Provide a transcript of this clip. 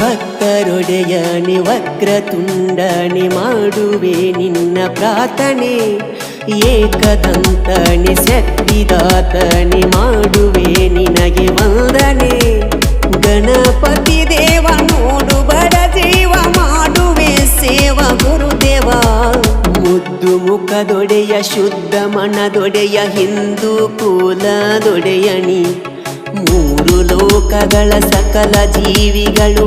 ಭಕ್ತರೊಡೆಯನಿ ವಕ್ರತುಂಡನಿ ಮಾಡುವೆ ನಿನ್ನ ಪ್ರಾರ್ಥನೆ. ಏಕದಂತನಿ ಶಕ್ತಿದಾತನಿ ಮಾಡುವೆ ನಿನಗೆ ವಂದನೆ. ಗಣಪತಿ ದೇವ ನೋಡು ಬಡ ಜೀವ ಮಾಡುವೆ ಸೇವ ಗುರುದೇವ. ಮುದ್ದು ಮುಖದೊಡೆಯ ಶುದ್ಧ ಮನದೊಡೆಯ ಹಿಂದೂ ಕುಲದೊಡೆಯನಿ. ಮೂರು ಲೋಕಗಳ ಸಕಲ ಜೀವಿಗಳು